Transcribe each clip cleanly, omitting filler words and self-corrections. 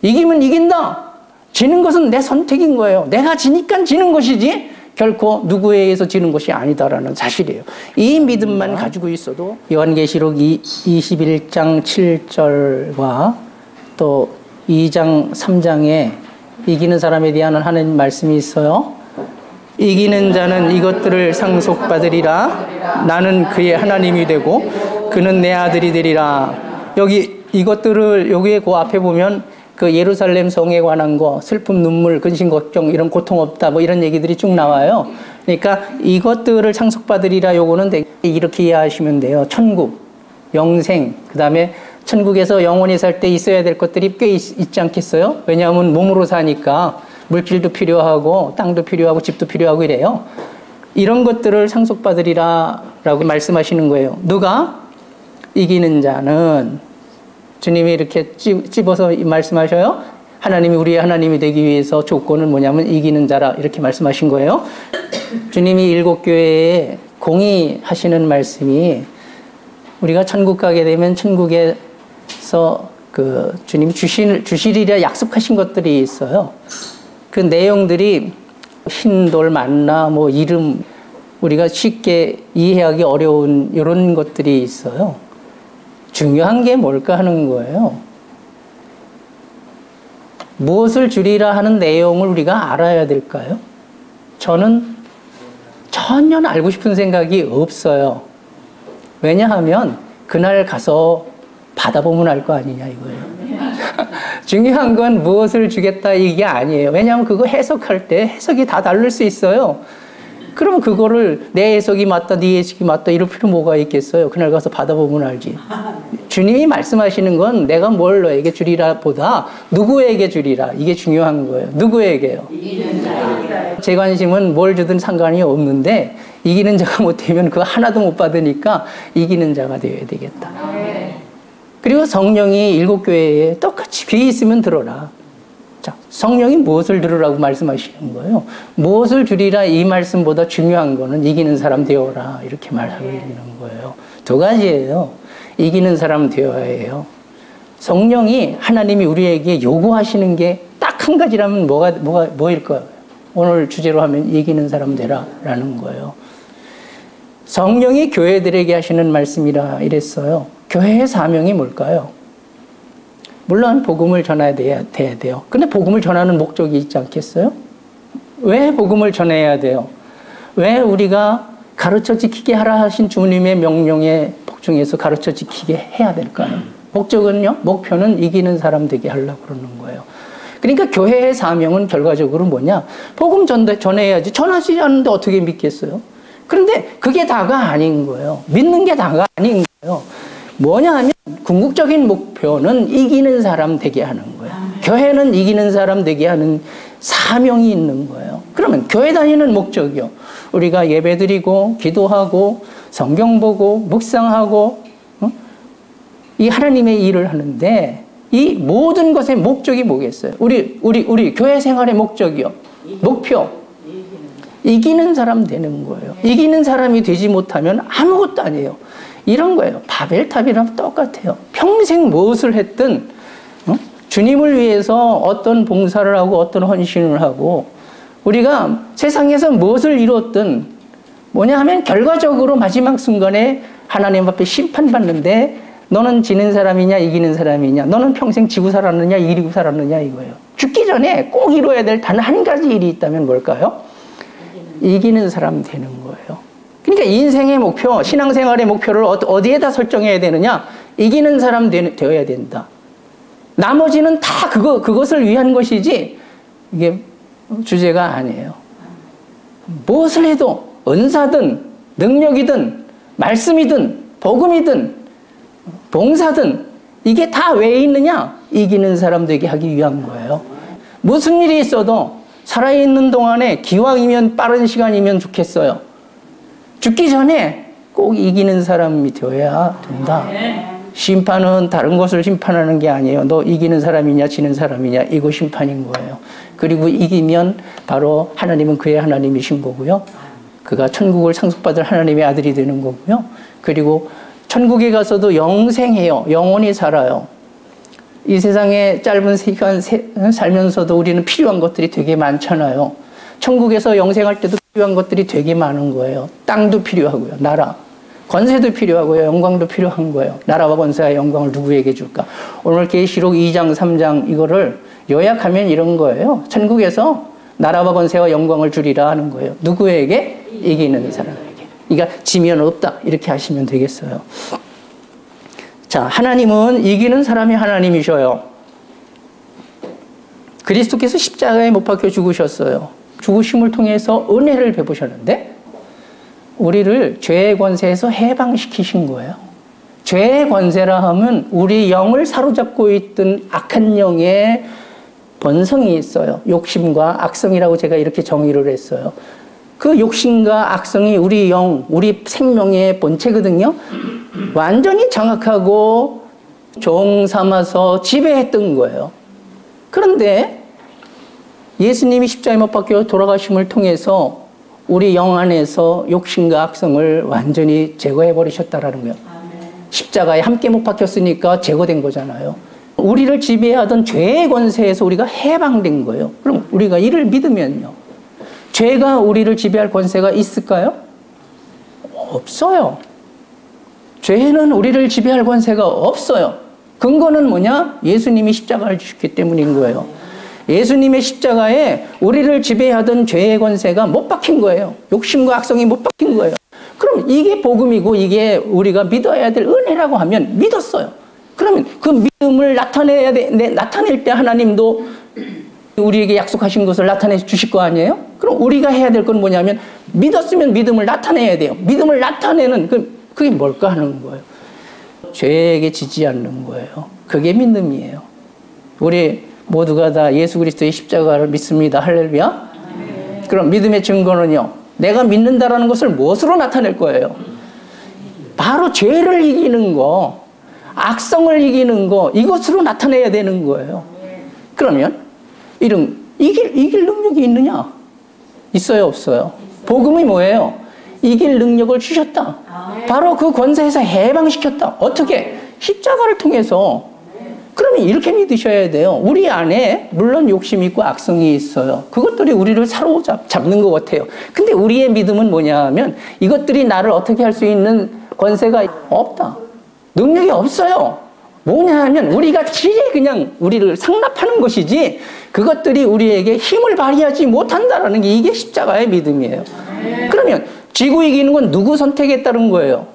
이기면 이긴다. 지는 것은 내 선택인 거예요. 내가 지니까 지는 것이지 결코 누구에 의해서 지는 것이 아니다라는 사실이에요. 이 믿음만 가지고 있어도 요한계시록 21장 7절과 또 2장 3장에 이기는 사람에 대한 하나님 말씀이 있어요. 이기는 자는 이것들을 상속받으리라. 나는 그의 하나님이 되고 그는 내 아들이 되리라. 여기 이것들을 여기에 그 앞에 보면 그 예루살렘 성에 관한 거, 슬픔, 눈물, 근심, 걱정, 이런 고통 없다, 뭐 이런 얘기들이 쭉 나와요. 그러니까 이것들을 상속받으리라, 요거는 이렇게 이해하시면 돼요. 천국, 영생, 그 다음에 천국에서 영원히 살 때 있어야 될 것들이 꽤 있지 않겠어요? 왜냐하면 몸으로 사니까 물질도 필요하고 땅도 필요하고 집도 필요하고 이래요. 이런 것들을 상속받으리라 라고 말씀하시는 거예요. 누가? 이기는 자는, 주님이 이렇게 찝어서 말씀하셔요. 하나님이 우리의 하나님이 되기 위해서 조건은 뭐냐면 이기는 자라, 이렇게 말씀하신 거예요. 주님이 7교회에 공의하시는 말씀이, 우리가 천국 가게 되면 천국에서 그 주님이 주시리라 약속하신 것들이 있어요. 그 내용들이 흰돌, 만나, 뭐 이름, 우리가 쉽게 이해하기 어려운 이런 것들이 있어요. 중요한 게 뭘까 하는 거예요. 무엇을 주리라 하는 내용을 우리가 알아야 될까요? 저는 전혀 알고 싶은 생각이 없어요. 왜냐하면 그날 가서 받아보면 알 거 아니냐 이거예요. 중요한 건 무엇을 주겠다 이게 아니에요. 왜냐하면 그거 해석할 때 해석이 다 다를 수 있어요. 그러면 그거를 내 해석이 맞다, 네 해석이 맞다 이럴 필요 뭐가 있겠어요. 그날 가서 받아보면 알지. 주님이 말씀하시는 건 내가 뭘 너에게 주리라 보다 누구에게 주리라, 이게 중요한 거예요. 누구에게요? 제 관심은 뭘 주든 상관이 없는데 이기는 자가 못되면 그거 하나도 못 받으니까 이기는 자가 되어야 되겠다. 그리고 성령이 7교회에 똑같이 귀 있으면 들어라. 자, 성령이 무엇을 들으라고 말씀하시는 거예요? 무엇을 주리라 이 말씀보다 중요한 거는 이기는 사람 되어라, 이렇게 말하고 있는 거예요. 두 가지예요. 이기는 사람 되어야 해요. 성령이, 하나님이 우리에게 요구하시는 게 딱 한 가지라면 뭐일까요? 오늘 주제로 하면 이기는 사람 되라 라는 거예요. 성령이 교회들에게 하시는 말씀이라 이랬어요. 교회의 사명이 뭘까요? 물론 복음을 전해야 돼요. 근데 복음을 전하는 목적이 있지 않겠어요? 왜 복음을 전해야 돼요? 왜 우리가 가르쳐 지키게 하라 하신 주님의 명령에 복종해서 가르쳐 지키게 해야 될까요? 목적은요? 목표는 이기는 사람 되게 하려고 그러는 거예요. 그러니까 교회의 사명은 결과적으로 뭐냐? 복음 전해야지. 전하지 않는데 어떻게 믿겠어요? 그런데 그게 다가 아닌 거예요. 믿는 게 다가 아닌 거예요. 뭐냐 하면 궁극적인 목표는 이기는 사람 되게 하는 거예요. 교회는 이기는 사람 되게 하는 사명이 있는 거예요. 그러면 교회 다니는 목적이요. 우리가 예배드리고 기도하고 성경 보고 묵상하고 이 하나님의 일을 하는데 이 모든 것의 목적이 뭐겠어요? 우리 교회 생활의 목적이요. 목표. 이기는 사람 되는 거예요. 이기는 사람이 되지 못하면 아무것도 아니에요. 이런 거예요. 바벨탑이랑 똑같아요. 평생 무엇을 했든 주님을 위해서 어떤 봉사를 하고 어떤 헌신을 하고 우리가 세상에서 무엇을 이뤘든 뭐냐 하면 결과적으로 마지막 순간에 하나님 앞에 심판받는데 너는 지는 사람이냐 이기는 사람이냐, 너는 평생 지고 살았느냐 이기고 살았느냐 이거예요. 죽기 전에 꼭 이뤄야 될 단 한 가지 일이 있다면 뭘까요? 이기는 사람 되는 거예요. 그러니까 인생의 목표, 신앙생활의 목표를 어디에다 설정해야 되느냐? 이기는 사람 되어야 된다. 나머지는 다 그것을 위한 것이지 이게 주제가 아니에요. 무엇을 해도 은사든 능력이든 말씀이든 복음이든 봉사든 이게 다 왜 있느냐? 이기는 사람 되게 하기 위한 거예요. 무슨 일이 있어도 살아있는 동안에 기왕이면 빠른 시간이면 좋겠어요. 죽기 전에 꼭 이기는 사람이 되어야 된다. 심판은 다른 것을 심판하는 게 아니에요. 너 이기는 사람이냐 지는 사람이냐 이거 심판인 거예요. 그리고 이기면 바로 하나님은 그의 하나님이신 거고요. 그가 천국을 상속받을 하나님의 아들이 되는 거고요. 그리고 천국에 가서도 영생해요. 영원히 살아요. 이 세상에 짧은 시간 살면서도 우리는 필요한 것들이 되게 많잖아요. 천국에서 영생할 때도 필요한 것들이 되게 많은 거예요. 땅도 필요하고요. 나라. 권세도 필요하고요. 영광도 필요한 거예요. 나라와 권세와 영광을 누구에게 줄까? 오늘 계시록 2장, 3장 이거를 요약하면 이런 거예요. 천국에서 나라와 권세와 영광을 주리라 하는 거예요. 누구에게? 이기는 사람에게. 그러니까 지면 없다. 이렇게 하시면 되겠어요. 자, 하나님은 이기는 사람이 하나님이셔요. 그리스도께서 십자가에 못 박혀 죽으셨어요. 죽으심을 통해서 은혜를 베푸셨는데 우리를 죄의 권세에서 해방시키신 거예요. 죄의 권세라 하면 우리 영을 사로잡고 있던 악한 영의 본성이 있어요. 욕심과 악성이라고 제가 이렇게 정의를 했어요. 그 욕심과 악성이 우리 영, 우리 생명의 본체거든요. 완전히 장악하고 종 삼아서 지배했던 거예요. 그런데 예수님이 십자가에 못 박혀 돌아가심을 통해서 우리 영 안에서 욕심과 악성을 완전히 제거해 버리셨다라는 거예요. 십자가에 함께 못 박혔으니까 제거된 거잖아요. 우리를 지배하던 죄의 권세에서 우리가 해방된 거예요. 그럼 우리가 이를 믿으면요. 죄가 우리를 지배할 권세가 있을까요? 없어요. 죄는 우리를 지배할 권세가 없어요. 근거는 뭐냐? 예수님이 십자가를 주셨기 때문인 거예요. 예수님의 십자가에 우리를 지배하던 죄의 권세가 못 박힌 거예요. 욕심과 악성이 못 박힌 거예요. 그럼 이게 복음이고 이게 우리가 믿어야 될 은혜라고 하면 믿었어요. 그러면 그 믿음을 나타낼 때 하나님도 우리에게 약속하신 것을 나타내 주실 거 아니에요? 그럼 우리가 해야 될 건 뭐냐면 믿었으면 믿음을 나타내야 돼요. 믿음을 나타내는 그게 뭘까 하는 거예요. 죄에게 지지 않는 거예요. 그게 믿음이에요. 우리 모두가 다 예수 그리스도의 십자가를 믿습니다. 할렐루야. 그럼 믿음의 증거는요. 내가 믿는다라는 것을 무엇으로 나타낼 거예요? 바로 죄를 이기는 거, 악성을 이기는 거, 이것으로 나타내야 되는 거예요. 그러면 이길 능력이 있느냐? 있어요, 없어요? 복음이 뭐예요? 이길 능력을 주셨다. 바로 그 권세에서 해방시켰다. 어떻게? 십자가를 통해서. 그러면 이렇게 믿으셔야 돼요. 우리 안에 물론 욕심이 있고 악성이 있어요. 그것들이 우리를 사로잡는 것 같아요. 근데 우리의 믿음은 뭐냐 하면 이것들이 나를 어떻게 할 수 있는 권세가 없다. 능력이 없어요. 뭐냐 하면 우리가 지레 그냥 우리를 상납하는 것이지 그것들이 우리에게 힘을 발휘하지 못한다는 게 이게 십자가의 믿음이에요. 그러면 지고 이기는 건 누구 선택에 따른 거예요?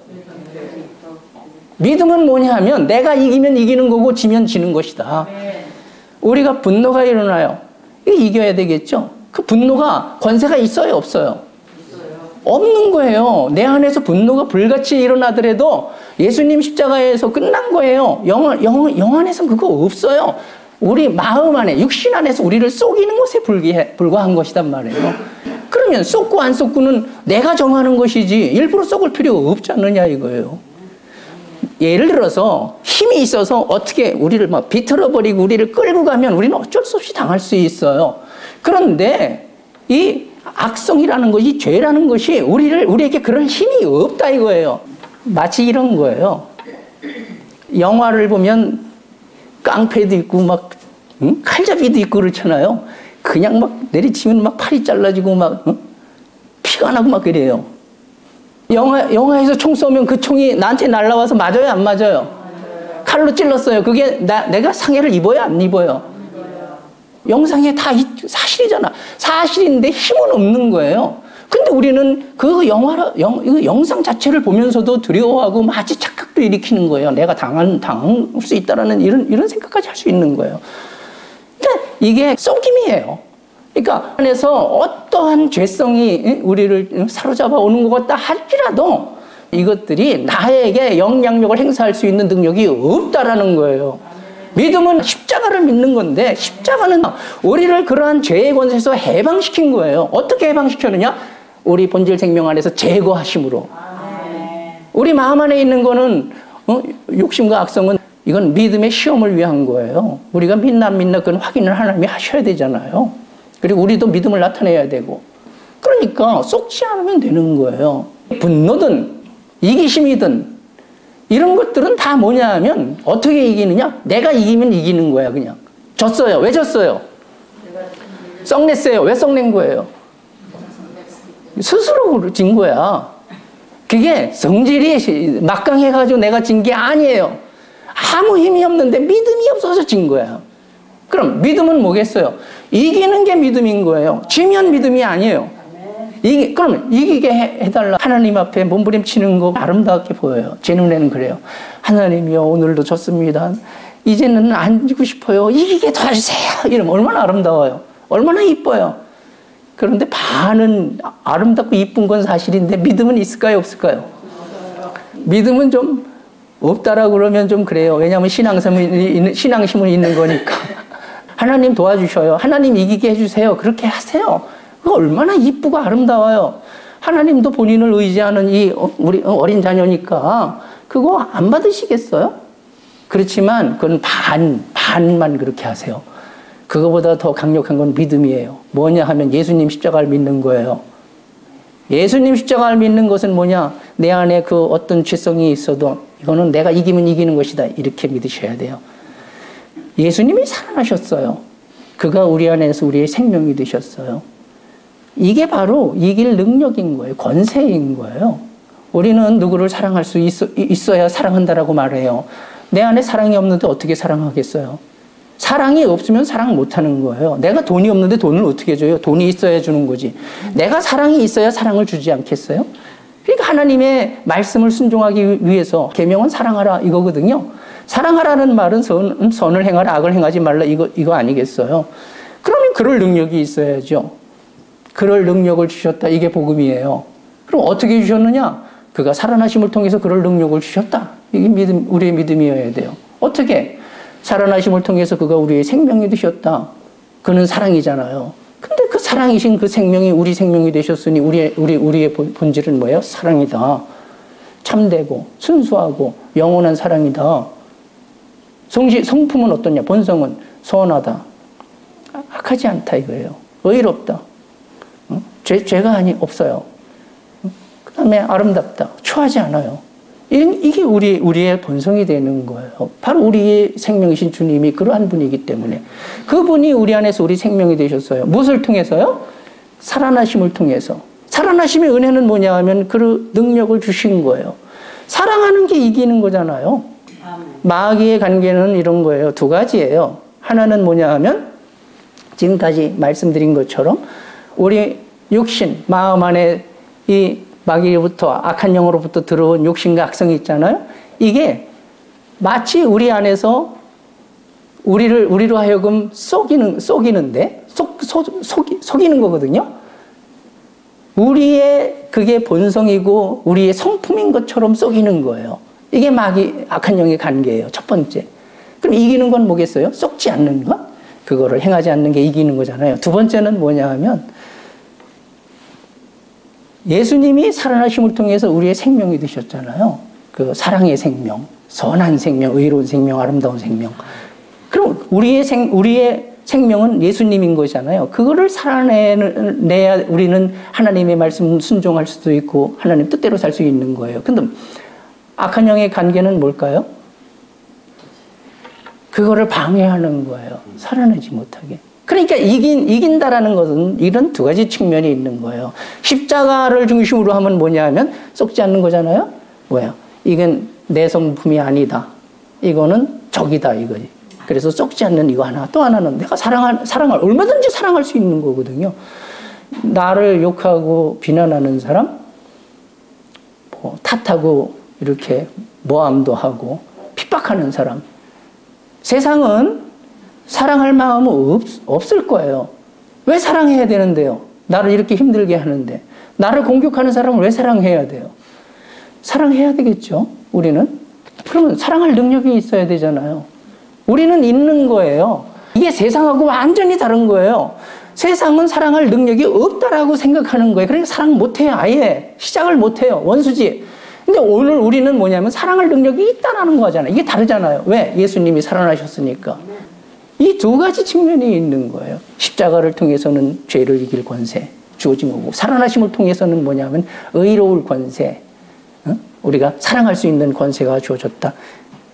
믿음은 뭐냐 하면 내가 이기면 이기는 거고 지면 지는 것이다. 우리가 분노가 일어나요. 이거 이겨야 되겠죠? 그 분노가 권세가 있어요, 없어요? 없는 거예요. 내 안에서 분노가 불같이 일어나더라도 예수님 십자가에서 끝난 거예요. 영 안에서 그거 없어요. 우리 마음 안에, 육신 안에서 우리를 속이는 것에 불과한 것이단 말이에요. 그러면 쏟고 안 쏟고는 내가 정하는 것이지 일부러 쏟을 필요가 없지 않느냐 이거예요. 예를 들어서 힘이 있어서 어떻게 우리를 막 비틀어버리고 우리를 끌고 가면 우리는 어쩔 수 없이 당할 수 있어요. 그런데 이 악성이라는 것이, 죄라는 것이 우리에게 그럴 힘이 없다 이거예요. 마치 이런 거예요. 영화를 보면 깡패도 있고 막 칼잡이도 있고 그렇잖아요. 그냥 막 내리치면 막 팔이 잘라지고 막 피가 나고 막 그래요. 영화에서 총 쏘면 그 총이 나한테 날라와서 맞아요, 안 맞아요? 칼로 찔렀어요. 그게 내가 상해를 입어요, 안 입어요? 영상에 다 사실이잖아. 사실인데 힘은 없는 거예요. 근데 우리는 그 영상 자체를 보면서도 두려워하고 마치 착각도 일으키는 거예요. 내가 당할 수 있다라는 이런 생각까지 할 수 있는 거예요. 그러니까 이게 속임이에요. 그러니까 안에서 어떠한 죄성이 우리를 사로잡아 오는 것 같다 할지라도 이것들이 나에게 영향력을 행사할 수 있는 능력이 없다라는 거예요. 믿음은 십자가를 믿는 건데 십자가는 우리를 그러한 죄의 권세에서 해방시킨 거예요. 어떻게 해방시켰느냐? 우리 본질 생명 안에서 제거하심으로. 우리 마음 안에 있는 거는 욕심과 악성은 이건 믿음의 시험을 위한 거예요. 우리가 믿나 안 믿나 그건 확인을 하나님이 하셔야 되잖아요. 그리고 우리도 믿음을 나타내야 되고. 그러니까 쏟지 않으면 되는 거예요. 분노든 이기심이든 이런 것들은 다 뭐냐 하면 어떻게 이기느냐? 내가 이기면 이기는 거야, 그냥. 졌어요. 왜 졌어요? 썩냈어요. 왜 썩낸 거예요? 스스로 진 거야. 그게 성질이 막강해가지고 내가 진 게 아니에요. 아무 힘이 없는데 믿음이 없어서 진 거야. 그럼 믿음은 뭐겠어요? 이기는 게 믿음인 거예요. 지면 믿음이 아니에요. 그러면 이기게 해달라. 하나님 앞에 몸부림치는 거 아름답게 보여요. 제 눈에는 그래요. 하나님이요, 오늘도 졌습니다. 이제는 안 지고 싶어요. 이기게 도와주세요. 이러면 얼마나 아름다워요. 얼마나 이뻐요. 그런데 반은 아름답고 이쁜 건 사실인데 믿음은 있을까요, 없을까요? 믿음은 좀 없다라고 그러면 좀 그래요. 왜냐하면 신앙심은 있는 거니까. 하나님 도와주셔요. 하나님 이기게 해주세요. 그렇게 하세요. 그거 얼마나 이쁘고 아름다워요. 하나님도 본인을 의지하는 우리 어린 자녀니까 그거 안 받으시겠어요? 그렇지만 그건 반만 그렇게 하세요. 그거보다 더 강력한 건 믿음이에요. 뭐냐 하면 예수님 십자가를 믿는 거예요. 예수님 십자가를 믿는 것은 뭐냐? 내 안에 그 어떤 죄성이 있어도 이거는 내가 이기면 이기는 것이다. 이렇게 믿으셔야 돼요. 예수님이 살아나셨어요. 그가 우리 안에서 우리의 생명이 되셨어요. 이게 바로 이길 능력인 거예요. 권세인 거예요. 우리는 누구를 사랑할 수 있어야 사랑한다라고 말해요. 내 안에 사랑이 없는데 어떻게 사랑하겠어요? 사랑이 없으면 사랑 못하는 거예요. 내가 돈이 없는데 돈을 어떻게 줘요? 돈이 있어야 주는 거지. 내가 사랑이 있어야 사랑을 주지 않겠어요? 그러니까 하나님의 말씀을 순종하기 위해서 계명은 사랑하라 이거거든요. 사랑하라는 말은 선을 행하라 악을 행하지 말라 이거 아니겠어요? 그러면 그럴 능력이 있어야죠. 그럴 능력을 주셨다. 이게 복음이에요. 그럼 어떻게 주셨느냐? 그가 살아나심을 통해서 그럴 능력을 주셨다. 이게 우리의 믿음이어야 돼요. 어떻게? 살아나심을 통해서 그가 우리의 생명이 되셨다. 그는 사랑이잖아요. 근데 그 사랑이신 그 생명이 우리 생명이 되셨으니 우리의 본질은 뭐예요? 사랑이다. 참되고 순수하고 영원한 사랑이다. 성품은 어떠냐? 본성은 선하다. 악하지 않다 이거예요. 의롭다. 죄가 없어요. 그 다음에 아름답다. 추하지 않아요. 이게 우리의 본성이 되는 거예요. 바로 우리의 생명이신 주님이 그러한 분이기 때문에 그분이 우리 안에서 우리 생명이 되셨어요. 무엇을 통해서요? 살아나심을 통해서. 살아나심의 은혜는 뭐냐 하면 그 능력을 주신 거예요. 사랑하는 게 이기는 거잖아요. 마귀의 관계는 이런 거예요. 두 가지예요. 하나는 뭐냐 하면 지금까지 말씀드린 것처럼 우리 육신, 마음 안에 이 마귀로부터 악한 영으로부터 들어온 욕심과 악성이 있잖아요. 이게 마치 우리 안에서 우리로 하여금 속이는데 속이는 거거든요. 우리의 그게 본성이고 우리의 성품인 것처럼 속이는 거예요. 이게 마귀 악한 영의 관계예요. 첫 번째. 그럼 이기는 건 뭐겠어요? 속지 않는 것? 그거를 행하지 않는 게 이기는 거잖아요. 두 번째는 뭐냐 하면 예수님이 살아나심을 통해서 우리의 생명이 되셨잖아요. 그 사랑의 생명, 선한 생명, 의로운 생명, 아름다운 생명. 그럼 우리의 생명은 예수님인 거잖아요. 그거를 살아내야 우리는 하나님의 말씀 순종할 수도 있고 하나님 뜻대로 살 수 있는 거예요. 근데 악한 영의 관계는 뭘까요? 그거를 방해하는 거예요. 살아내지 못하게. 그러니까 이긴다라는 것은 이런 두 가지 측면이 있는 거예요. 십자가를 중심으로 하면 뭐냐 하면 썩지 않는 거잖아요. 뭐야? 이건 내 성품이 아니다. 이거는 적이다 이거지. 그래서 썩지 않는 이거 하나. 또 하나는 내가 사랑을 얼마든지 사랑할 수 있는 거거든요. 나를 욕하고 비난하는 사람, 탓하고 이렇게 모함도 하고 핍박하는 사람. 세상은 사랑할 마음은 없을 거예요. 왜 사랑해야 되는데요? 나를 이렇게 힘들게 하는데. 나를 공격하는 사람을 왜 사랑해야 돼요? 사랑해야 되겠죠, 우리는? 그러면 사랑할 능력이 있어야 되잖아요. 우리는 있는 거예요. 이게 세상하고 완전히 다른 거예요. 세상은 사랑할 능력이 없다라고 생각하는 거예요. 그러니까 사랑 못해요. 아예 시작을 못해요. 원수지. 근데 오늘 우리는 뭐냐면 사랑할 능력이 있다라는 거잖아요. 이게 다르잖아요. 왜? 예수님이 살아나셨으니까. 이 두 가지 측면이 있는 거예요. 십자가를 통해서는 죄를 이길 권세 주어진 거고 살아나심을 통해서는 뭐냐면 의로울 권세, 우리가 사랑할 수 있는 권세가 주어졌다.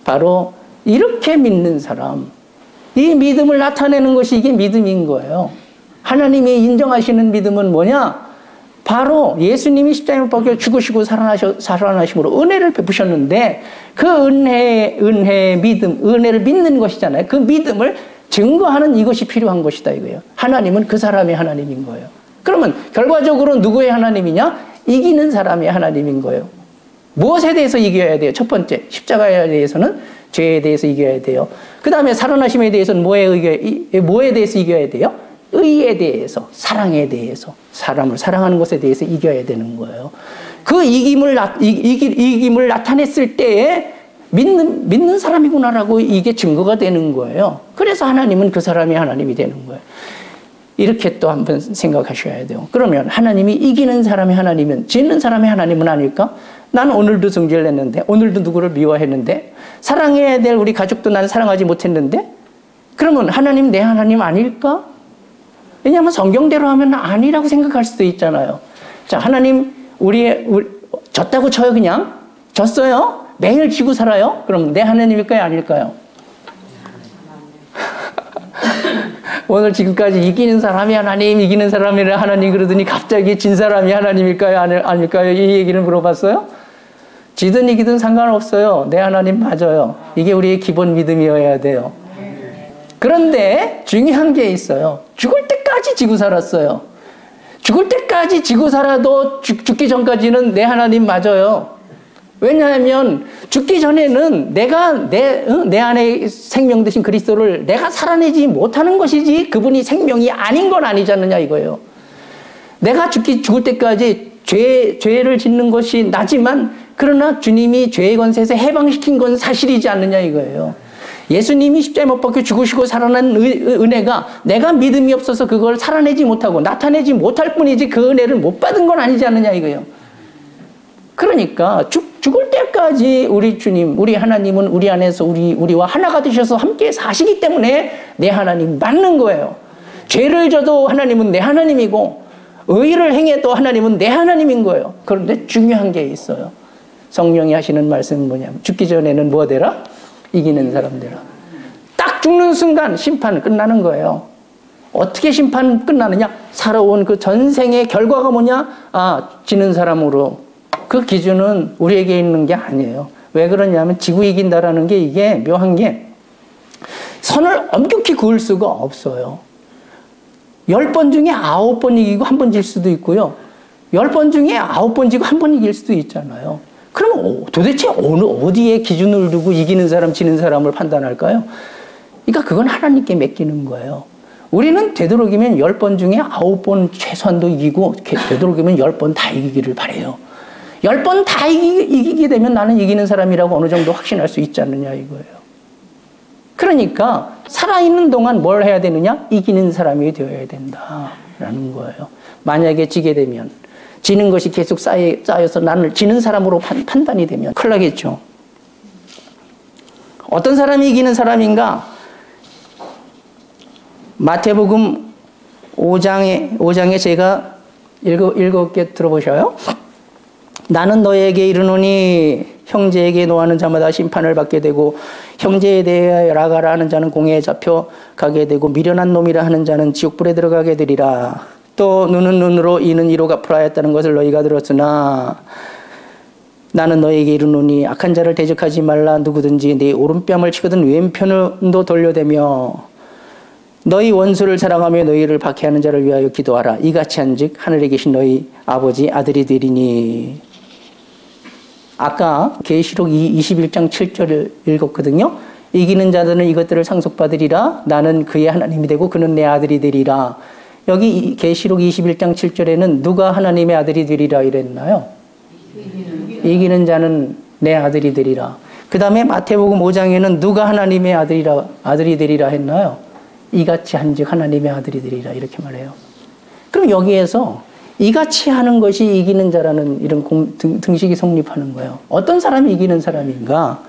바로 이렇게 믿는 사람, 이 믿음을 나타내는 것이 이게 믿음인 거예요. 하나님이 인정하시는 믿음은 뭐냐? 바로 예수님이 십자가에 못 박혀 죽으시고 살아나심으로 은혜를 베푸셨는데 그 은혜의 믿음, 은혜를 믿는 것이잖아요. 그 믿음을 증거하는 이것이 필요한 것이다 이거예요. 하나님은 그 사람의 하나님인 거예요. 그러면 결과적으로 누구의 하나님이냐? 이기는 사람의 하나님인 거예요. 무엇에 대해서 이겨야 돼요? 첫 번째, 십자가에 대해서는 죄에 대해서 이겨야 돼요. 그 다음에 살아나심에 대해서는 뭐에 대해서 이겨야 돼요? 의에 대해서, 사랑에 대해서, 사람을 사랑하는 것에 대해서 이겨야 되는 거예요. 그 이김을 나타냈을 때에 믿는 사람이구나라고 이게 증거가 되는 거예요. 그래서 하나님은 그 사람이 하나님이 되는 거예요. 이렇게 또 한번 생각하셔야 돼요. 그러면 하나님이 이기는 사람이 하나님이면 지는 사람이 하나님은 아닐까? 나는 오늘도 성질을 냈는데, 오늘도 누구를 미워했는데, 사랑해야 될 우리 가족도 나는 사랑하지 못했는데, 그러면 하나님 내 하나님 아닐까? 왜냐하면 성경대로 하면 아니라고 생각할 수도 있잖아요. 자, 하나님 우리 졌다고 쳐요 그냥? 졌어요? 매일 지고 살아요? 그럼 내 하나님일까요? 아닐까요? 오늘 지금까지 이기는 사람이 하나님, 이기는 사람이 하나님 그러더니 갑자기 진 사람이 하나님일까요? 아닐까요? 이 얘기를 물어봤어요? 지든 이기든 상관없어요. 내 하나님 맞아요. 이게 우리의 기본 믿음이어야 돼요. 그런데 중요한 게 있어요. 죽을 때까지 지고 살았어요. 죽을 때까지 지고 살아도 죽기 전까지는 내 하나님 맞아요. 왜냐하면 죽기 전에는 내 안에 생명 되신 그리스도를 내가 살아내지 못하는 것이지 그분이 생명이 아닌 건 아니지 않느냐 이거예요. 내가 죽을 때까지 죄를 짓는 것이 나지만 그러나 주님이 죄의 권세에서 해방시킨 건 사실이지 않느냐 이거예요. 예수님이 십자가에 못 박혀 죽으시고 살아난 은혜가 내가 믿음이 없어서 그걸 살아내지 못하고 나타내지 못할 뿐이지 그 은혜를 못 받은 건 아니지 않느냐 이거예요. 그러니까 죽을 때까지 우리 주님, 우리 하나님은 우리 안에서 우리와 하나가 되셔서 함께 사시기 때문에 내 하나님 맞는 거예요. 죄를 져도 하나님은 내 하나님이고 의를 행해도 하나님은 내 하나님인 거예요. 그런데 중요한 게 있어요. 성령이 하시는 말씀은 뭐냐면 죽기 전에는 뭐 되라? 이기는 사람 되라. 딱 죽는 순간 심판은 끝나는 거예요. 어떻게 심판 끝나느냐? 살아온 그 전생의 결과가 뭐냐? 지는 사람으로. 그 기준은 우리에게 있는 게 아니에요. 왜 그러냐면 지고 이긴다라는 게 이게 묘한 게 선을 엄격히 그을 수가 없어요. 10번 중에 9번 이기고 1번 질 수도 있고요. 10번 중에 9번 지고 1번 이길 수도 있잖아요. 그럼 도대체 어디에 기준을 두고 이기는 사람, 지는 사람을 판단할까요? 그러니까 그건 하나님께 맡기는 거예요. 우리는 되도록이면 10번 중에 9번 최소한도 이기고 되도록이면 10번 다 이기기를 바라요. 10번 다 이기게 되면 나는 이기는 사람이라고 어느 정도 확신할 수 있지 않느냐 이거예요. 그러니까 살아있는 동안 뭘 해야 되느냐? 이기는 사람이 되어야 된다라는 거예요. 만약에 지게 되면 지는 것이 계속 쌓여서 나는 지는 사람으로 판단이 되면 큰일 나겠죠. 어떤 사람이 이기는 사람인가? 마태복음 5장에 제가 읽어볼게 들어보셔요. 나는 너에게 이르노니 형제에게 노하는 자마다 심판을 받게 되고 형제에 대해 라가라 하는 자는 공회에 잡혀 가게 되고 미련한 놈이라 하는 자는 지옥불에 들어가게 되리라. 또 눈은 눈으로 이는 이로 갚으라 했다는 것을 너희가 들었으나 나는 너에게 이르노니 악한 자를 대적하지 말라. 누구든지 네 오른뺨을 치거든 왼편도 돌려대며 너희 원수를 사랑하며 너희를 박해하는 자를 위하여 기도하라. 이같이 한즉 하늘에 계신 너희 아버지 아들이 되리니. 아까 계시록 21장 7절을 읽었거든요. 이기는 자들은 이것들을 상속받으리라. 나는 그의 하나님이 되고 그는 내 아들이 되리라. 여기 계시록 21장 7절에는 누가 하나님의 아들이 되리라 이랬나요? 이기는 자는 내 아들이 되리라. 그 다음에 마태복음 5장에는 누가 하나님의 아들이 되리라 했나요? 이같이 한즉 하나님의 아들이 되리라 이렇게 말해요. 그럼 여기에서 이같이 하는 것이 이기는 자라는 이런 등식이 성립하는 거예요. 어떤 사람이 이기는 사람인가?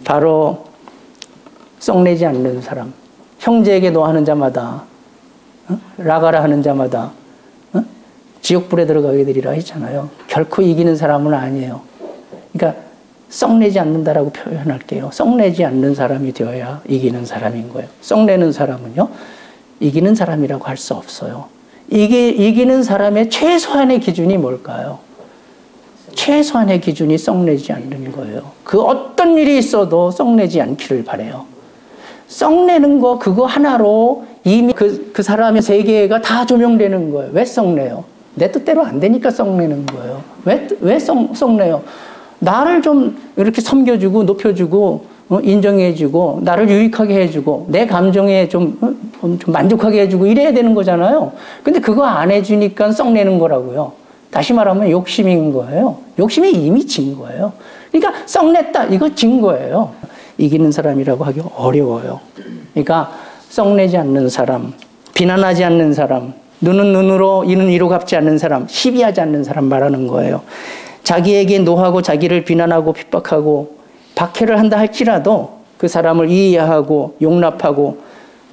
바로 썩내지 않는 사람. 형제에게 노하는 자마다 라가라 하는 자마다 지옥불에 들어가게 되리라 했잖아요. 결코 이기는 사람은 아니에요. 그러니까 썩내지 않는다라고 표현할게요. 썩내지 않는 사람이 되어야 이기는 사람인 거예요. 썩내는 사람은요, 이기는 사람이라고 할 수 없어요. 이기는 사람의 최소한의 기준이 뭘까요? 최소한의 기준이 썩내지 않는 거예요. 그 어떤 일이 있어도 썩내지 않기를 바라요. 썩내는 거 그거 하나로 이미 그 사람의 세계가 다 조명되는 거예요. 왜 썩내요? 내 뜻대로 안 되니까 썩내는 거예요. 왜 썩내요? 나를 좀 이렇게 섬겨주고 높여주고 인정해주고 나를 유익하게 해주고 내 감정에 좀 만족하게 해주고 이래야 되는 거잖아요. 근데 그거 안 해주니까 썩내는 거라고요. 다시 말하면 욕심인 거예요. 욕심이 이미 진 거예요. 그러니까 썩냈다 이거 진 거예요. 이기는 사람이라고 하기 어려워요. 그러니까 썩내지 않는 사람, 비난하지 않는 사람, 눈은 눈으로 이는 이로 갚지 않는 사람, 시비하지 않는 사람 말하는 거예요. 자기에게 노하고 자기를 비난하고 핍박하고 박해를 한다 할지라도 그 사람을 이해하고 용납하고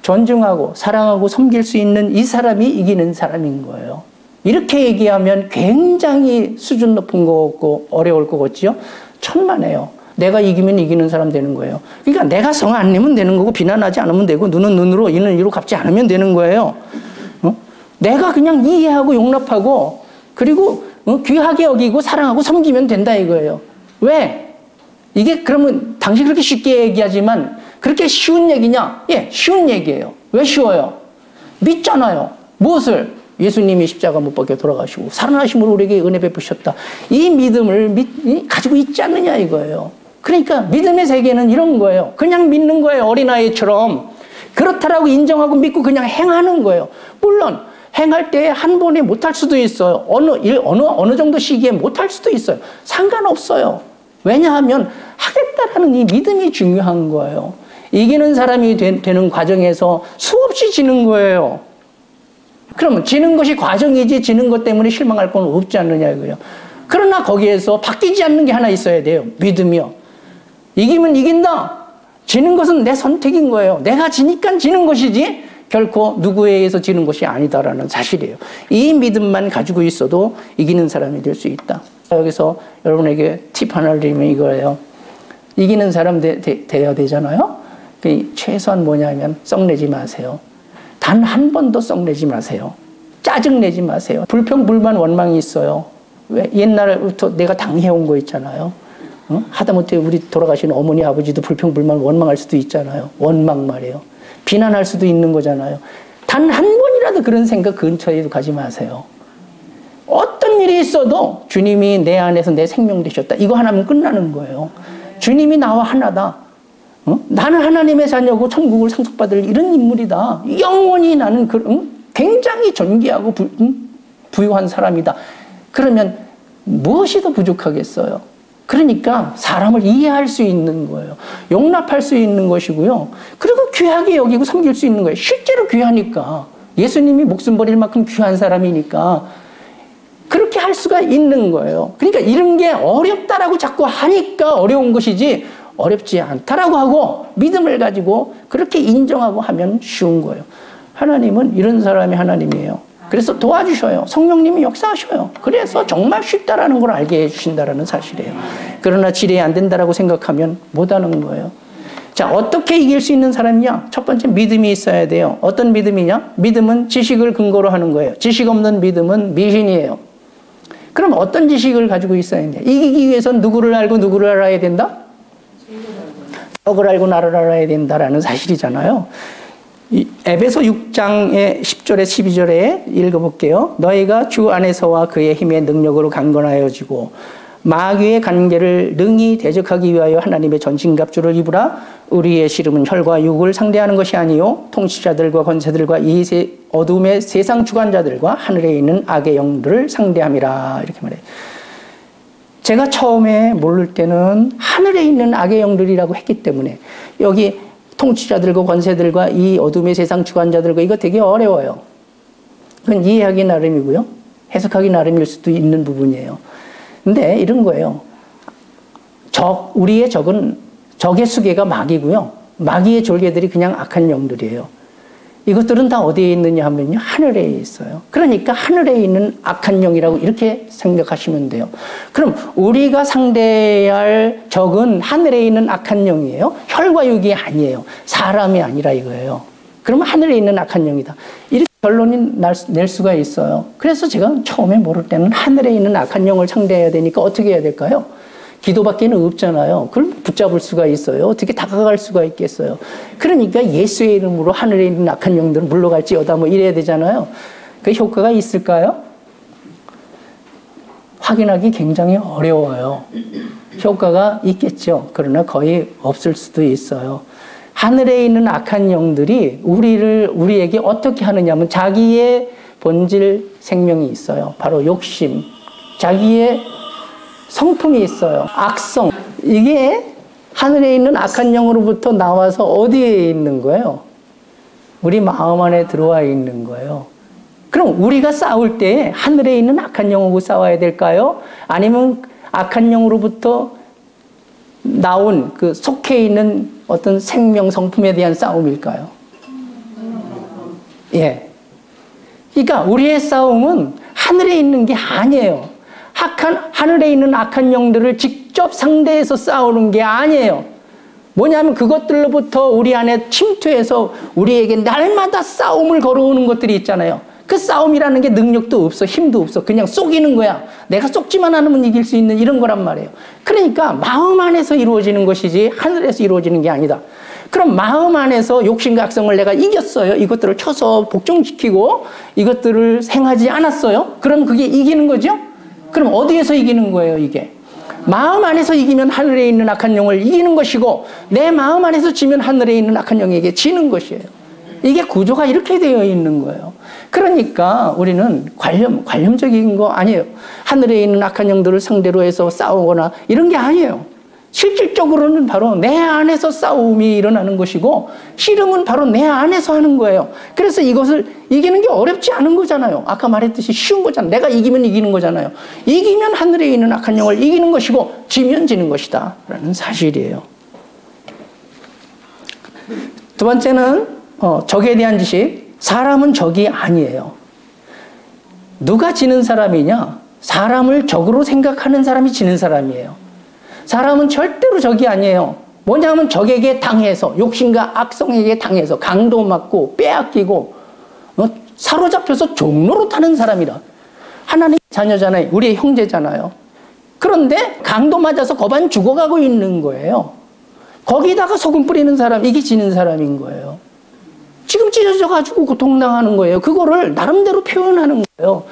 존중하고 사랑하고 섬길 수 있는 이 사람이 이기는 사람인 거예요. 이렇게 얘기하면 굉장히 수준 높은 거 같고 어려울 것 같지요? 천만에요. 내가 이기면 이기는 사람 되는 거예요. 그러니까 내가 성 안 내면 되는 거고 비난하지 않으면 되고 눈은 눈으로 이는 이로 갚지 않으면 되는 거예요. 내가 그냥 이해하고 용납하고 그리고 귀하게 여기고 사랑하고 섬기면 된다 이거예요. 왜? 이게 그러면 당신 그렇게 쉽게 얘기하지만 그렇게 쉬운 얘기냐? 예, 쉬운 얘기예요. 왜 쉬워요? 믿잖아요. 무엇을? 예수님이 십자가 못 박혀 돌아가시고 살아나심으로 우리에게 은혜 베푸셨다. 이 믿음을 가지고 있지 않느냐 이거예요. 그러니까 믿음의 세계는 이런 거예요. 그냥 믿는 거예요. 어린아이처럼. 그렇다라고 인정하고 믿고 그냥 행하는 거예요. 물론 행할 때 한 번에 못할 수도 있어요. 어느 정도 시기에 못할 수도 있어요. 상관없어요. 왜냐하면 하겠다라는 이 믿음이 중요한 거예요. 이기는 사람이 되는 과정에서 수없이 지는 거예요. 그러면 지는 것이 과정이지 지는 것 때문에 실망할 건 없지 않느냐 이거예요. 그러나 거기에서 바뀌지 않는 게 하나 있어야 돼요. 믿음이요. 이기면 이긴다. 지는 것은 내 선택인 거예요. 내가 지니까 지는 것이지 결코 누구에 의해서 지는 것이 아니다라는 사실이에요. 이 믿음만 가지고 있어도 이기는 사람이 될 수 있다. 여기서 여러분에게 팁 하나를 드리면 이거예요. 이기는 사람 돼야 되잖아요. 최소한 뭐냐면 썩내지 마세요. 단 한 번도 썩내지 마세요. 짜증내지 마세요. 불평, 불만, 원망이 있어요. 왜? 옛날부터 내가 당해온 거 있잖아요. 하다못해 우리 돌아가신 어머니, 아버지도 불평, 불만, 원망할 수도 있잖아요. 원망 말이에요. 비난할 수도 있는 거잖아요. 단 한 번이라도 그런 생각 근처에도 가지 마세요. 어떤 일이 있어도 주님이 내 안에서 내 생명 되셨다. 이거 하나면 끝나는 거예요. 주님이 나와 하나다. 나는 하나님의 자녀고 천국을 상속받을 이런 인물이다. 영원히 나는 굉장히 존귀하고 부유한 사람이다. 그러면 무엇이 더 부족하겠어요? 그러니까 사람을 이해할 수 있는 거예요. 용납할 수 있는 것이고요. 그리고 귀하게 여기고 섬길 수 있는 거예요. 실제로 귀하니까. 예수님이 목숨 버릴 만큼 귀한 사람이니까 그렇게 할 수가 있는 거예요. 그러니까 이런 게 어렵다라고 자꾸 하니까 어려운 것이지 어렵지 않다라고 하고 믿음을 가지고 그렇게 인정하고 하면 쉬운 거예요. 하나님은 이런 사람이 하나님이에요. 그래서 도와주셔요. 성령님이 역사하셔요. 그래서 정말 쉽다라는 걸 알게 해주신다라는 사실이에요. 그러나 지레 안 된다라고 생각하면 못하는 거예요. 자, 어떻게 이길 수 있는 사람이냐? 첫 번째 믿음이 있어야 돼요. 어떤 믿음이냐? 믿음은 지식을 근거로 하는 거예요. 지식 없는 믿음은 미신이에요. 그럼 어떤 지식을 가지고 있어야 되냐? 이기기 위해서는 누구를 알고 누구를 알아야 된다? 적을 알고 나를 알아야 된다라는 사실이잖아요. 에베소 6장의 10절에 12절에 읽어볼게요. 너희가 주 안에서와 그의 힘의 능력으로 강건하여지고 마귀의 관계를 능히 대적하기 위하여 하나님의 전신갑주를 입으라. 우리의 씨름은 혈과 육을 상대하는 것이 아니요 통치자들과 권세들과 이 어둠의 세상 주관자들과 하늘에 있는 악의 영들을 상대함이라. 이렇게 말해요. 제가 처음에 모를 때는 하늘에 있는 악의 영들이라고 했기 때문에 여기 통치자들과 권세들과 이 어둠의 세상 주관자들과 이거 되게 어려워요. 그건 이해하기 나름이고요. 해석하기 나름일 수도 있는 부분이에요. 근데 이런 거예요. 우리의 적은 적의 수계가 마귀고요. 마귀의 졸개들이 그냥 악한 영들이에요. 이것들은 다 어디에 있느냐 하면요, 하늘에 있어요. 그러니까 하늘에 있는 악한 영이라고 이렇게 생각하시면 돼요. 그럼 우리가 상대해야 할 적은 하늘에 있는 악한 영이에요? 혈과 육이 아니에요. 사람이 아니라 이거예요. 그러면 하늘에 있는 악한 영이다. 이렇게 결론이 낼 수가 있어요. 그래서 제가 처음에 모를 때는 하늘에 있는 악한 영을 상대해야 되니까 어떻게 해야 될까요? 기도밖에는 없잖아요. 그걸 붙잡을 수가 있어요. 어떻게 다가갈 수가 있겠어요. 그러니까 예수의 이름으로 하늘에 있는 악한 영들은 물러갈지어다 뭐 이래야 되잖아요. 그 효과가 있을까요? 확인하기 굉장히 어려워요. 효과가 있겠죠. 그러나 거의 없을 수도 있어요. 하늘에 있는 악한 영들이 우리에게 어떻게 하느냐면 자기의 본질 생명이 있어요. 바로 욕심, 자기의 성품이 있어요. 악성. 이게 하늘에 있는 악한 영으로부터 나와서 어디에 있는 거예요? 우리 마음 안에 들어와 있는 거예요. 그럼 우리가 싸울 때 하늘에 있는 악한 영하고 싸워야 될까요? 아니면 악한 영으로부터 나온 그 속해 있는 어떤 생명 성품에 대한 싸움일까요? 예. 그러니까 우리의 싸움은 하늘에 있는 게 아니에요. 하늘에 있는 악한 영들을 직접 상대해서 싸우는 게 아니에요. 뭐냐면 그것들로부터 우리 안에 침투해서 우리에게 날마다 싸움을 걸어오는 것들이 있잖아요. 그 싸움이라는 게 능력도 없어, 힘도 없어. 그냥 속이는 거야. 내가 속지만 않으면 이길 수 있는 이런 거란 말이에요. 그러니까 마음 안에서 이루어지는 것이지 하늘에서 이루어지는 게 아니다. 그럼 마음 안에서 욕심과 악성을 내가 이겼어요. 이것들을 쳐서 복종시키고 이것들을 행하지 않았어요. 그럼 그게 이기는 거죠? 그럼 어디에서 이기는 거예요, 이게? 마음 안에서 이기면 하늘에 있는 악한 영을 이기는 것이고 내 마음 안에서 지면 하늘에 있는 악한 영에게 지는 것이에요. 이게 구조가 이렇게 되어 있는 거예요. 그러니까 우리는 관념적인 거 아니에요. 하늘에 있는 악한 영들을 상대로 해서 싸우거나 이런 게 아니에요. 실질적으로는 바로 내 안에서 싸움이 일어나는 것이고 씨름은 바로 내 안에서 하는 거예요. 그래서 이것을 이기는 게 어렵지 않은 거잖아요. 아까 말했듯이 쉬운 거잖아요. 내가 이기면 이기는 거잖아요. 이기면 하늘에 있는 악한 영을 이기는 것이고 지면 지는 것이다 라는 사실이에요. 두 번째는 적에 대한 지식. 사람은 적이 아니에요. 누가 지는 사람이냐? 사람을 적으로 생각하는 사람이 지는 사람이에요. 사람은 절대로 적이 아니에요. 뭐냐면 적에게 당해서 욕심과 악성에게 당해서 강도 맞고 빼앗기고 사로잡혀서 종로로 타는 사람이라. 하나님 자녀잖아요. 우리의 형제잖아요. 그런데 강도 맞아서 거반 죽어가고 있는 거예요. 거기다가 소금 뿌리는 사람, 이게 지는 사람인 거예요. 지금 찢어져가지고 고통당하는 거예요. 그거를 나름대로 표현하는 거예요.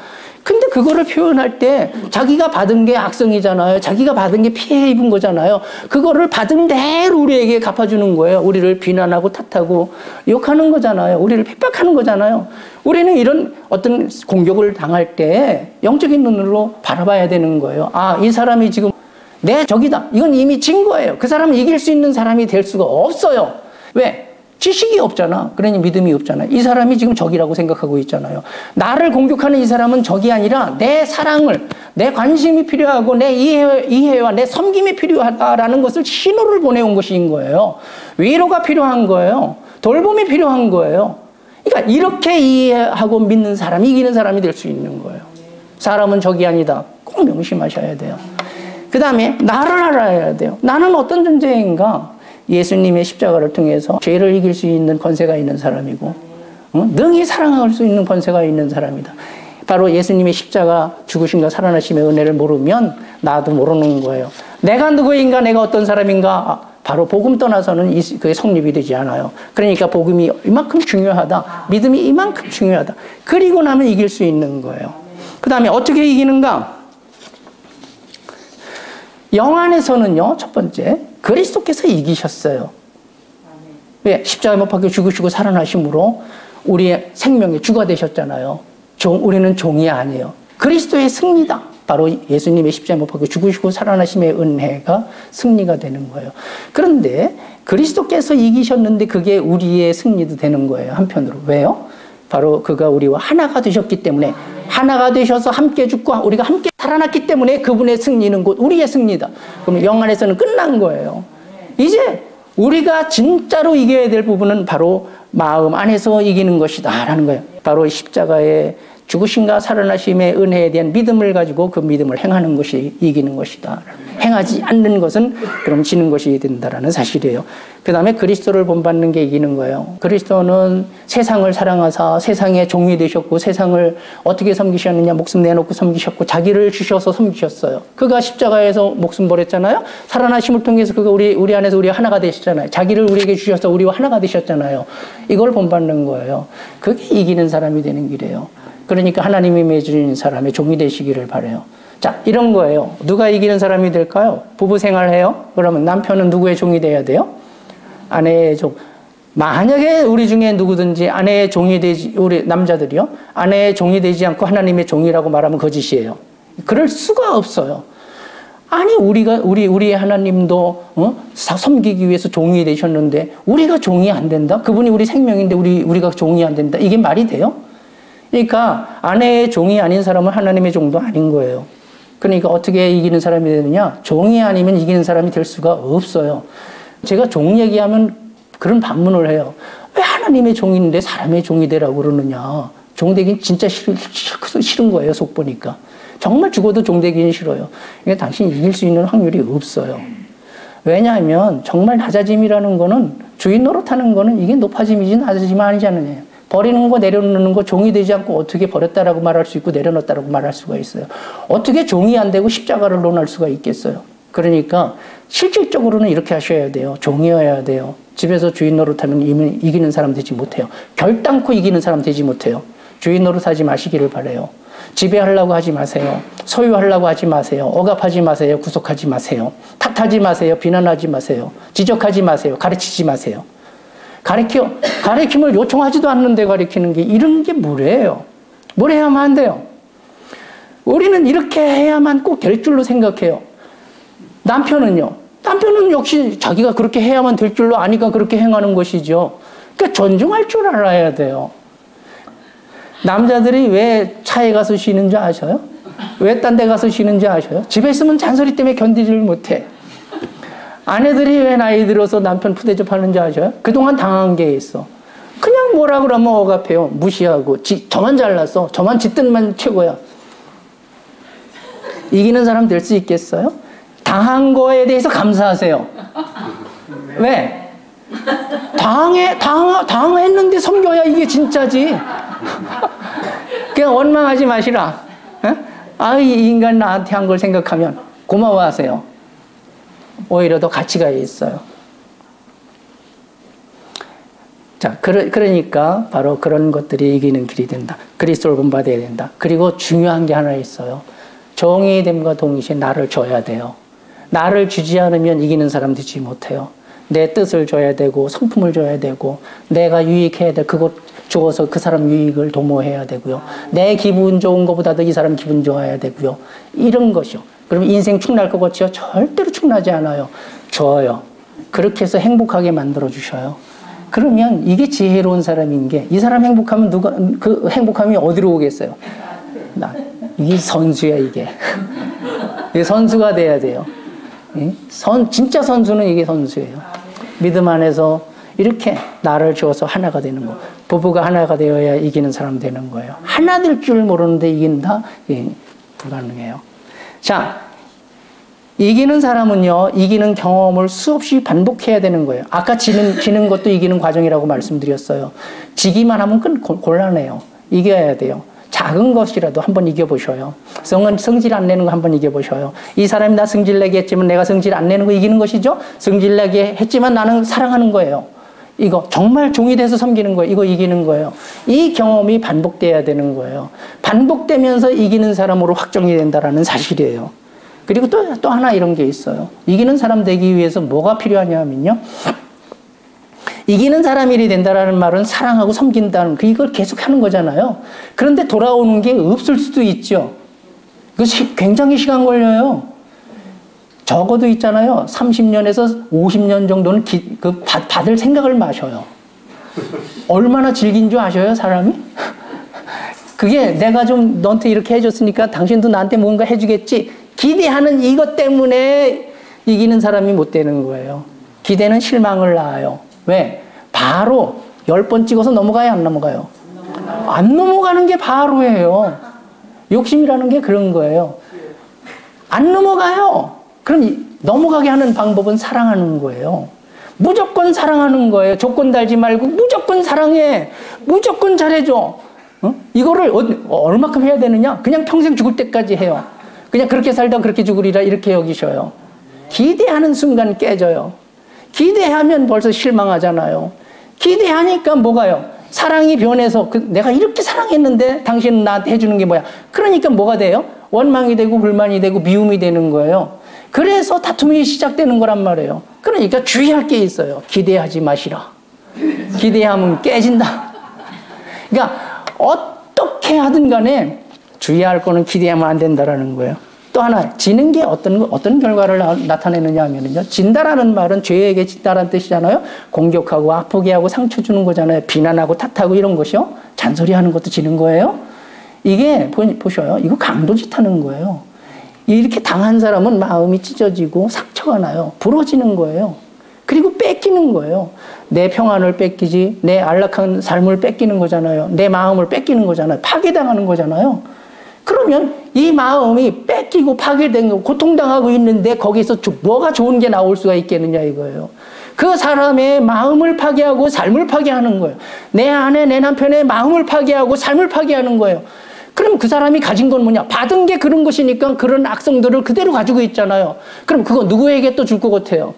근데 그거를 표현할 때 자기가 받은 게 악성이잖아요. 자기가 받은 게 피해 입은 거잖아요. 그거를 받은 대로 우리에게 갚아주는 거예요. 우리를 비난하고 탓하고 욕하는 거잖아요. 우리를 핍박하는 거잖아요. 우리는 이런 어떤 공격을 당할 때 영적인 눈으로 바라봐야 되는 거예요. 아, 이 사람이 지금 내 적이다. 이건 이미 진 거예요. 그 사람은 이길 수 있는 사람이 될 수가 없어요. 왜? 지식이 없잖아. 그러니 믿음이 없잖아. 이 사람이 지금 적이라고 생각하고 있잖아요. 나를 공격하는 이 사람은 적이 아니라 내 사랑을, 내 관심이 필요하고 내 이해와 내 섬김이 필요하다라는 것을 신호를 보내온 것인 거예요. 위로가 필요한 거예요. 돌봄이 필요한 거예요. 그러니까 이렇게 이해하고 믿는 사람이 이기는 사람이 될 수 있는 거예요. 사람은 적이 아니다. 꼭 명심하셔야 돼요. 그 다음에 나를 알아야 돼요. 나는 어떤 존재인가? 예수님의 십자가를 통해서 죄를 이길 수 있는 권세가 있는 사람이고 능히 사랑할 수 있는 권세가 있는 사람이다. 바로 예수님의 십자가 죽으심과 살아나심의 은혜를 모르면 나도 모르는 거예요. 내가 누구인가, 내가 어떤 사람인가, 바로 복음 떠나서는 그게 성립이 되지 않아요. 그러니까 복음이 이만큼 중요하다. 믿음이 이만큼 중요하다. 그리고 나면 이길 수 있는 거예요. 그 다음에 어떻게 이기는가? 영 안에서는요, 첫 번째, 그리스도께서 이기셨어요. 왜? 십자가에 못 박혀 죽으시고 살아나심으로 우리의 생명의 주가 되셨잖아요. 우리는 종이 아니에요. 그리스도의 승리다. 바로 예수님의 십자가에 못 박혀 죽으시고 살아나심의 은혜가 승리가 되는 거예요. 그런데 그리스도께서 이기셨는데 그게 우리의 승리도 되는 거예요. 한편으로. 왜요? 바로 그가 우리와 하나가 되셨기 때문에, 하나가 되셔서 함께 죽고 우리가 함께 살아났기 때문에 그분의 승리는 곧 우리의 승리다. 그럼 영 안에서는 끝난 거예요. 이제 우리가 진짜로 이겨야 될 부분은 바로 마음 안에서 이기는 것이다 라는 거예요. 바로 십자가의 죽으심과 살아나심의 은혜에 대한 믿음을 가지고 그 믿음을 행하는 것이 이기는 것이다. 행하지 않는 것은 그럼 지는 것이 된다라는 사실이에요. 그 다음에 그리스도를 본받는 게 이기는 거예요. 그리스도는 세상을 사랑하사 세상의 종이 되셨고 세상을 어떻게 섬기셨느냐, 목숨 내놓고 섬기셨고 자기를 주셔서 섬기셨어요. 그가 십자가에서 목숨 버렸잖아요. 살아나심을 통해서 그가 우리 안에서 우리가 하나가 되셨잖아요. 자기를 우리에게 주셔서 우리와 하나가 되셨잖아요. 이걸 본받는 거예요. 그게 이기는 사람이 되는 길이에요. 그러니까 하나님이 맺으신 사람의 종이 되시기를 바라요. 자, 이런 거예요. 누가 이기는 사람이 될까요? 부부 생활해요? 그러면 남편은 누구의 종이 돼야 돼요? 아내의 종. 만약에 우리 중에 누구든지 아내의 종이 되지, 우리 남자들이요? 아내의 종이 되지 않고 하나님의 종이라고 말하면 거짓이에요. 그럴 수가 없어요. 아니, 우리 하나님도, 섬기기 위해서 종이 되셨는데, 우리가 종이 안 된다? 그분이 우리 생명인데, 우리가 종이 안 된다? 이게 말이 돼요? 그러니까 아내의 종이 아닌 사람은 하나님의 종도 아닌 거예요. 그러니까 어떻게 이기는 사람이 되느냐? 종이 아니면 이기는 사람이 될 수가 없어요. 제가 종 얘기하면 그런 반문을 해요. 왜 하나님의 종인데 사람의 종이 되라고 그러느냐? 종 되긴 진짜 싫은 거예요, 속 보니까. 정말 죽어도 종 되기는 싫어요. 그러니까 당신이 이길 수 있는 확률이 없어요. 왜냐하면 정말 낮아짐이라는 거는 주인 노릇하는 거는 이게 높아짐이지 낮아짐이 아니지 않느냐. 버리는 거 내려놓는 거 종이 되지 않고 어떻게 버렸다라고 말할 수 있고 내려놨다라고 말할 수가 있어요. 어떻게 종이 안 되고 십자가를 논할 수가 있겠어요. 그러니까 실질적으로는 이렇게 하셔야 돼요. 종이어야 돼요. 집에서 주인 노릇하면 이기는 사람 되지 못해요. 결단코 이기는 사람 되지 못해요. 주인 노릇하지 마시기를 바라요. 지배하려고 하지 마세요. 소유하려고 하지 마세요. 억압하지 마세요. 구속하지 마세요. 탓하지 마세요. 비난하지 마세요. 지적하지 마세요. 가르치지 마세요. 가르침을 요청하지도 않는데 가르치는 게 이런 게 뭐래요? 뭘 해야만 안 돼요? 우리는 이렇게 해야만 꼭 될 줄로 생각해요. 남편은요? 남편은 역시 자기가 그렇게 해야만 될 줄로 아니까 그렇게 행하는 것이죠. 그러니까 존중할 줄 알아야 돼요. 남자들이 왜 차에 가서 쉬는지 아셔요? 왜 딴 데 가서 쉬는지 아셔요? 집에 있으면 잔소리 때문에 견디지를 못해. 아내들이 왜 나이 들어서 남편 푸대접 하는지 아셔요? 그동안 당한 게 있어. 그냥 뭐라 그러면 억압해요. 무시하고. 저만 잘났어. 저만 지 뜻만 최고야. 이기는 사람 될 수 있겠어요? 당한 거에 대해서 감사하세요. 왜? 당했는데 섬겨야 이게 진짜지. 그냥 원망하지 마시라. 이 인간 나한테 한 걸 생각하면 고마워하세요. 오히려 더 가치가 있어요. 자, 그러니까 바로 그런 것들이 이기는 길이 된다. 그리스도를 본받아야 된다. 그리고 중요한 게 하나 있어요. 종이 됨과 동시에 나를 줘야 돼요. 나를 주지 않으면 이기는 사람 되지 못해요. 내 뜻을 줘야 되고 성품을 줘야 되고 내가 유익해야 될 그것 주어서 그 사람 유익을 도모해야 되고요. 내 기분 좋은 것보다도 이 사람 기분 좋아야 되고요. 이런 것이요. 그러면 인생 축날 것 같지요? 절대로 축나지 않아요. 줘요. 그렇게 해서 행복하게 만들어 주셔요. 그러면 이게 지혜로운 사람인 게 이 사람 행복하면 그 행복함이 어디로 오겠어요? 이게 선수야 이게. 이게 선수가 돼야 돼요. 진짜 선수는 이게 선수예요. 믿음 안에서 이렇게 나를 주어서 하나가 되는 거. 부부가 하나가 되어야 이기는 사람 되는 거예요. 하나 될 줄 모르는데 이긴다? 불가능해요. 자, 이기는 사람은요, 이기는 경험을 수없이 반복해야 되는 거예요. 아까 지는 것도 이기는 과정이라고 말씀드렸어요. 지기만 하면 곤란해요. 이겨야 돼요. 작은 것이라도 한번 이겨보셔요. 성질 안 내는 거 한번 이겨보셔요. 이 사람이 나 성질 내게 했지만 내가 성질 안 내는 거 이기는 것이죠? 성질 내게 했지만 나는 사랑하는 거예요. 이거 정말 종이 돼서 섬기는 거예요. 이거 이기는 거예요. 이 경험이 반복돼야 되는 거예요. 반복되면서 이기는 사람으로 확정이 된다는 사실이에요. 그리고 또 하나 이런 게 있어요. 이기는 사람 되기 위해서 뭐가 필요하냐면요. 이기는 사람이 된다는 말은 사랑하고 섬긴다는 이걸 계속 하는 거잖아요. 그런데 돌아오는 게 없을 수도 있죠. 굉장히 시간 걸려요. 적어도 있잖아요. 30년에서 50년 정도는 받을 생각을 마셔요. 얼마나 질긴 줄 아셔요, 사람이? 그게 내가 좀 너한테 이렇게 해줬으니까 당신도 나한테 뭔가 해주겠지. 기대하는 이것 때문에 이기는 사람이 못 되는 거예요. 기대는 실망을 낳아요. 왜? 바로 10번 찍어서 넘어가요, 안 넘어가요? 안 넘어가는 게 바로예요. 욕심이라는 게 그런 거예요. 안 넘어가요. 그럼 넘어가게 하는 방법은 사랑하는 거예요. 무조건 사랑하는 거예요. 조건 달지 말고 무조건 사랑해. 무조건 잘해줘. 이거를 얼마큼 해야 되느냐? 그냥 평생 죽을 때까지 해요. 그냥 그렇게 살다 그렇게 죽으리라 이렇게 여기셔요. 기대하는 순간 깨져요. 기대하면 벌써 실망하잖아요. 기대하니까 뭐가요? 사랑이 변해서 내가 이렇게 사랑했는데 당신은 나한테 해주는 게 뭐야? 그러니까 뭐가 돼요? 원망이 되고 불만이 되고 미움이 되는 거예요. 그래서 다툼이 시작되는 거란 말이에요. 그러니까 주의할 게 있어요. 기대하지 마시라. 기대하면 깨진다. 그러니까 어떻게 하든 간에 주의할 거는 기대하면 안 된다라는 거예요. 또 하나, 지는 게 어떤 결과를 나타내느냐 하면요. 진다라는 말은 죄에게 진다라는 뜻이잖아요. 공격하고 아프게 하고 상처 주는 거잖아요. 비난하고 탓하고 이런 것이요. 잔소리하는 것도 지는 거예요. 이게 보셔요. 이거 강도짓 하는 거예요. 이렇게 당한 사람은 마음이 찢어지고 상처가 나요. 부러지는 거예요. 그리고 뺏기는 거예요. 내 평안을 뺏기지, 내 안락한 삶을 뺏기는 거잖아요. 내 마음을 뺏기는 거잖아요. 파괴당하는 거잖아요. 그러면 이 마음이 뺏기고 파괴된 거, 고통당하고 있는데 거기서 뭐가 좋은 게 나올 수가 있겠느냐 이거예요. 그 사람의 마음을 파괴하고 삶을 파괴하는 거예요. 내 아내, 내 남편의 마음을 파괴하고 삶을 파괴하는 거예요. 그럼 그 사람이 가진 건 뭐냐? 받은 게 그런 것이니까 그런 악성들을 그대로 가지고 있잖아요. 그럼 그거 누구에게 또 줄 것 같아요?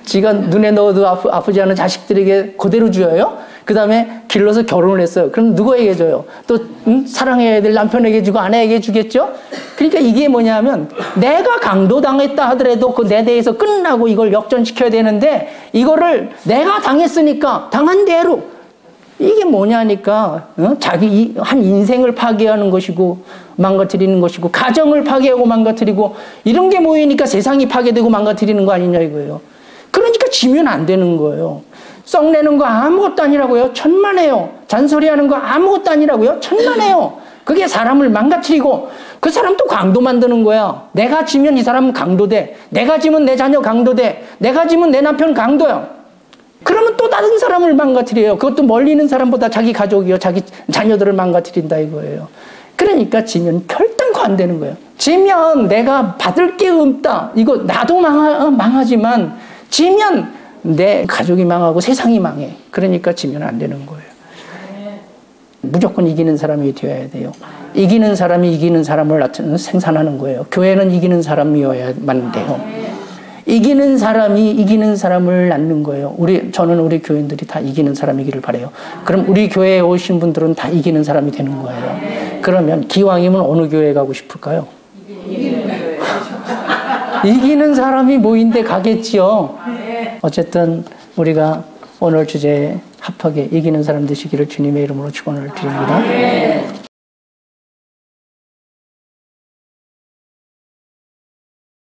지가 눈에 넣어도 아프지 않은 자식들에게 그대로 줘요? 그 다음에 길러서 결혼을 했어요. 그럼 누구에게 줘요? 또 사랑해야 될 남편에게 주고 아내에게 주겠죠? 그러니까 이게 뭐냐면 내가 강도당했다 하더라도 그 내 대해서 끝나고 이걸 역전시켜야 되는데 이거를 내가 당했으니까 당한 대로 이게 뭐냐니까 자기 한 인생을 파괴하는 것이고 망가뜨리는 것이고 가정을 파괴하고 망가뜨리고 이런 게 모이니까 세상이 파괴되고 망가뜨리는 거 아니냐 이거예요. 그러니까 지면 안 되는 거예요. 썩내는 거 아무것도 아니라고요. 천만에요. 잔소리하는 거 아무것도 아니라고요. 천만에요. 그게 사람을 망가뜨리고 그 사람 또 강도 만드는 거야. 내가 지면 이 사람은 강도돼. 내가 지면 내 자녀 강도돼. 내가 지면 내 남편 강도야. 그러면 또 다른 사람을 망가뜨려요. 그것도 멀리 있는 사람보다 자기 가족이요. 자기 자녀들을 망가뜨린다 이거예요. 그러니까 지면 결단코 안 되는 거예요. 지면 내가 받을 게 없다. 이거 나도 망하지만 지면 내 가족이 망하고 세상이 망해. 그러니까 지면 안 되는 거예요. 무조건 이기는 사람이 되어야 돼요. 이기는 사람이 이기는 사람을 생산하는 거예요. 교회는 이기는 사람이어야만 돼요. 이기는 사람이 이기는 사람을 낳는 거예요. 저는 우리 교인들이 다 이기는 사람이기를 바라요. 그럼 우리 교회에 오신 분들은 다 이기는 사람이 되는 거예요. 그러면 기왕이면 어느 교회에 가고 싶을까요? 이기는 사람이 모인데 가겠지요. 어쨌든 우리가 오늘 주제에 합하게 이기는 사람 되시기를 주님의 이름으로 축원을 드립니다.